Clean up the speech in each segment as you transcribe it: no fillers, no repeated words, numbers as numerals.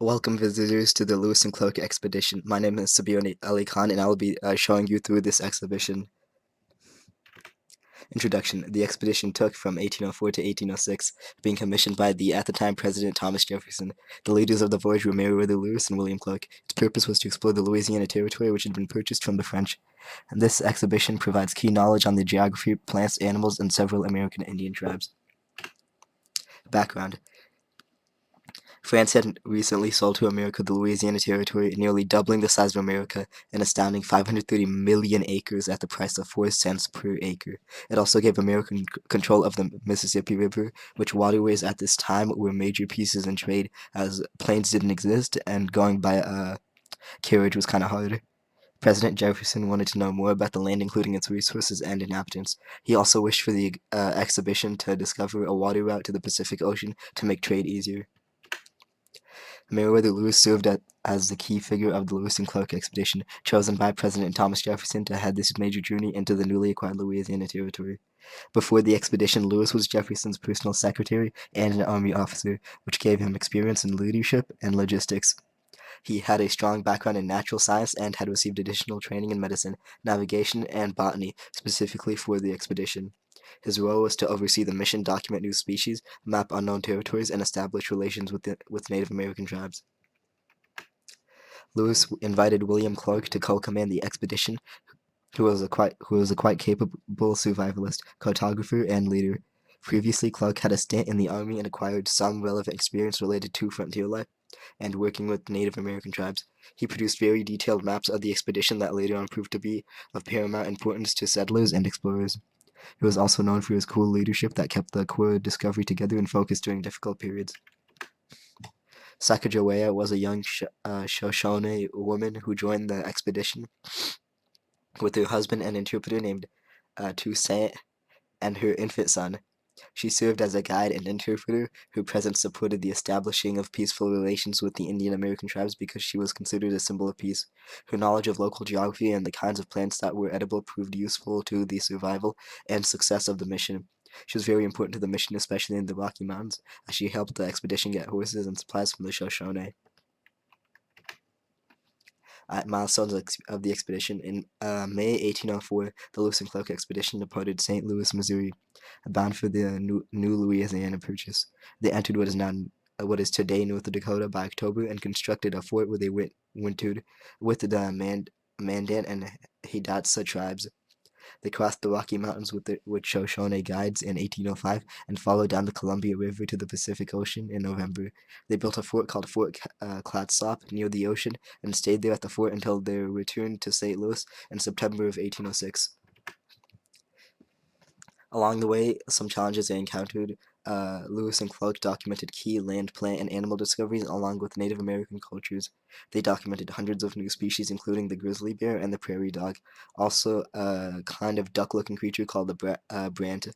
Welcome visitors to the Lewis and Clark expedition. My name is Sabir Ali Khan and I will be showing you through this exhibition. Introduction. The expedition took from 1804 to 1806, being commissioned by the at the time President Thomas Jefferson. The leaders of the voyage were Meriwether Lewis and William Clark. Its purpose was to explore the Louisiana Territory, which had been purchased from the French. And this exhibition provides key knowledge on the geography, plants, animals, and several American Indian tribes. Background. France had recently sold to America the Louisiana Territory, nearly doubling the size of America, an astounding 530 million acres at the price of 4 cents per acre. It also gave America control of the Mississippi River, which waterways at this time were major pieces in trade, as planes didn't exist and going by carriage was kind of hard. President Jefferson wanted to know more about the land, including its resources and inhabitants. He also wished for the exhibition to discover a water route to the Pacific Ocean to make trade easier. Meriwether Lewis served as the key figure of the Lewis and Clark expedition, chosen by President Thomas Jefferson to head this major journey into the newly acquired Louisiana Territory. Before the expedition, Lewis was Jefferson's personal secretary and an army officer, which gave him experience in leadership and logistics. He had a strong background in natural science and had received additional training in medicine, navigation, and botany, specifically for the expedition. His role was to oversee the mission, document new species, map unknown territories, and establish relations with Native American tribes. Lewis invited William Clark to co-command the expedition, who was a quite capable survivalist, cartographer, and leader. Previously, Clark had a stint in the Army and acquired some relevant experience related to frontier life and working with Native American tribes. He produced very detailed maps of the expedition that later on proved to be of paramount importance to settlers and explorers. He was also known for his cool leadership that kept the core discovery together and focused during difficult periods. Sacagawea was a young Shoshone woman who joined the expedition with her husband and interpreter named Toussaint and her infant son. She served as a guide and interpreter. Her presence supported the establishing of peaceful relations with the Indian American tribes because she was considered a symbol of peace. Her knowledge of local geography and the kinds of plants that were edible proved useful to the survival and success of the mission. She was very important to the mission, especially in the Rocky Mountains, as she helped the expedition get horses and supplies from the Shoshone. Milestones of the expedition. In May 1804, the Lewis and Clark expedition departed St. Louis, Missouri, bound for the new Louisiana Purchase. They entered what is today North Dakota by October and constructed a fort where they wintered with the Mandan and Hidatsa tribes. They crossed the Rocky Mountains with Shoshone guides in 1805 and followed down the Columbia River to the Pacific Ocean in November. They built a fort called Fort Clatsop near the ocean and stayed there at the fort until their return to St. Louis in September of 1806. Along the way, some challenges they encountered. Lewis and Clark documented key land, plant, and animal discoveries along with Native American cultures. They documented hundreds of new species, including the grizzly bear and the prairie dog, also a kind of duck-looking creature called the brant.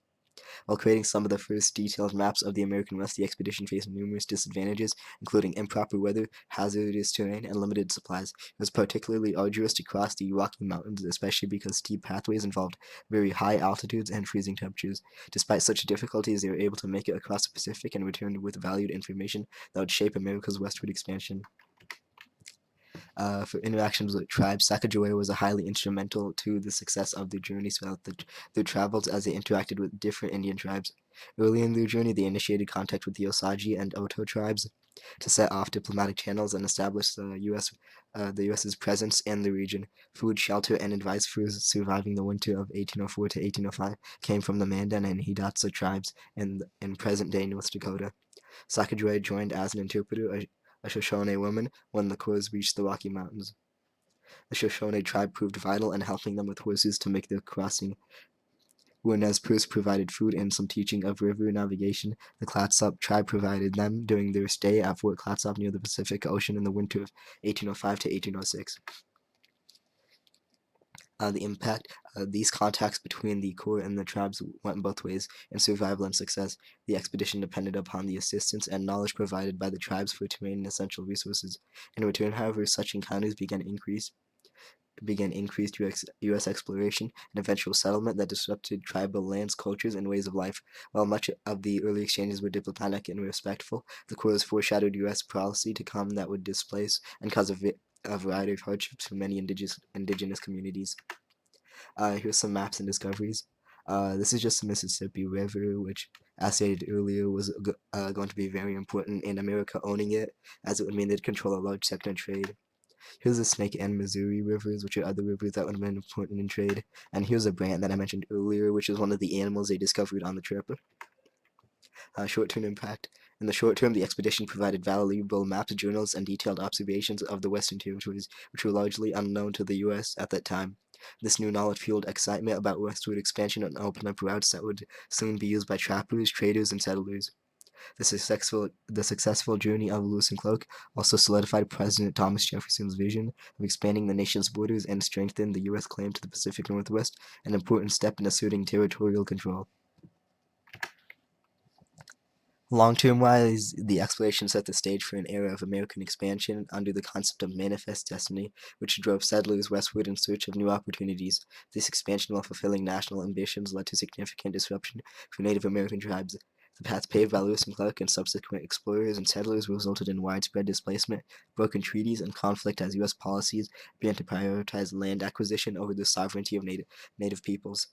While creating some of the first detailed maps of the American West, the expedition faced numerous disadvantages, including improper weather, hazardous terrain, and limited supplies. It was particularly arduous to cross the Rocky Mountains, especially because steep pathways involved very high altitudes and freezing temperatures. Despite such difficulties, they were able to make it across the Pacific and returned with valued information that would shape America's westward expansion. For interactions with tribes, Sacagawea was highly instrumental to the success of their journeys throughout their travels as they interacted with different Indian tribes. Early in their journey, they initiated contact with the Osage and Oto tribes to set off diplomatic channels and establish the U.S.'s presence in the region. Food, shelter, and advice for surviving the winter of 1804 to 1805 came from the Mandan and Hidatsa tribes in present-day North Dakota. Sacagawea joined as an interpreter a Shoshone woman when the Crows reached the Rocky Mountains. The Shoshone tribe proved vital in helping them with horses to make their crossing. When Nez Perce provided food and some teaching of river navigation, the Clatsop tribe provided them during their stay at Fort Clatsop near the Pacific Ocean in the winter of 1805 to 1806. The impact these contacts between the Corps and the tribes went both ways in survival and success. The expedition depended upon the assistance and knowledge provided by the tribes for terrain and essential resources. In return, however, such encounters began to increase. began increased U.S. exploration and eventual settlement that disrupted tribal lands, cultures, and ways of life. While much of the early exchanges were diplomatic and respectful, the Corps foreshadowed U.S. policy to come that would displace and cause a variety of hardships for many indigenous communities. Here's some maps and discoveries. This is just the Mississippi River, which, as stated earlier, was going to be very important in America owning it, as it would mean they'd control a large sector of trade. Here's the Snake and Missouri rivers, which are other rivers that would have been important in trade. And here's a brant that I mentioned earlier, which is one of the animals they discovered on the trip. Short-term impact. In the short term, the expedition provided valuable maps, journals, and detailed observations of the Western Territories, which were largely unknown to the U.S. at that time. This new knowledge fueled excitement about westward expansion and opened up routes that would soon be used by trappers, traders, and settlers. The successful journey of Lewis and Clark also solidified President Thomas Jefferson's vision of expanding the nation's borders and strengthened the U.S. claim to the Pacific Northwest, an important step in asserting territorial control. Long-term wise, the exploration set the stage for an era of American expansion under the concept of manifest destiny, which drove settlers westward in search of new opportunities. This expansion, while fulfilling national ambitions, led to significant disruption for Native American tribes. The path paved by Lewis and Clark and subsequent explorers and settlers resulted in widespread displacement, broken treaties, and conflict as U.S. policies began to prioritize land acquisition over the sovereignty of Native peoples.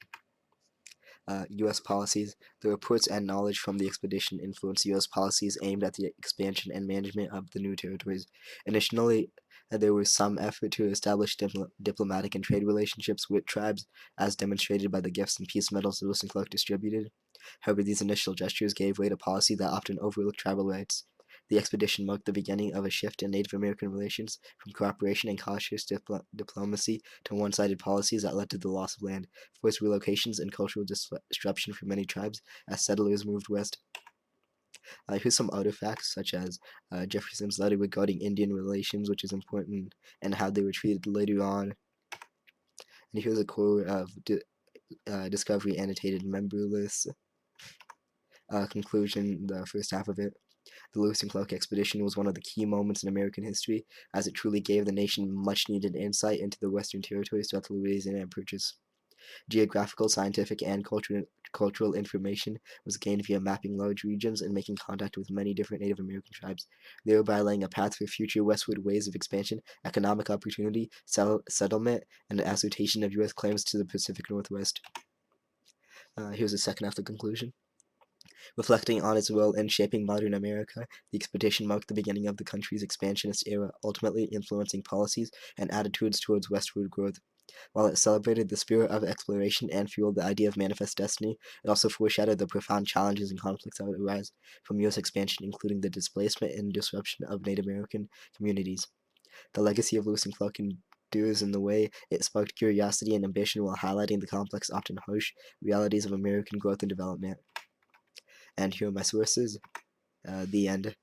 U.S. policies. The reports and knowledge from the expedition influenced U.S. policies aimed at the expansion and management of the new territories. Initially, there was some effort to establish diplomatic and trade relationships with tribes, as demonstrated by the gifts and peace medals Lewis and Clark distributed. However, these initial gestures gave way to policy that often overlooked tribal rights. The expedition marked the beginning of a shift in Native American relations, from cooperation and cautious diplomacy to one-sided policies that led to the loss of land, forced relocations, and cultural disruption for many tribes as settlers moved west. Here's some artifacts, such as Jefferson's letter regarding Indian relations, which is important, and how they were treated later on. And here's a core of discovery annotated member list. Conclusion, the first half of it. The Lewis and Clark expedition was one of the key moments in American history, as it truly gave the nation much-needed insight into the Western territories throughout the Louisiana Purchase. Geographical, scientific, and cultural information was gained via mapping large regions and making contact with many different Native American tribes, thereby laying a path for future westward ways of expansion, economic opportunity, settlement, and the assertion of U.S. claims to the Pacific Northwest. Here's the second half of the conclusion. Reflecting on its role in shaping modern America, the expedition marked the beginning of the country's expansionist era, ultimately influencing policies and attitudes towards westward growth. While it celebrated the spirit of exploration and fueled the idea of manifest destiny, it also foreshadowed the profound challenges and conflicts that would arise from U.S. expansion, including the displacement and disruption of Native American communities. The legacy of Lewis and Clark endures in the way it sparked curiosity and ambition while highlighting the complex, often harsh, realities of American growth and development. And here are my sources. The end.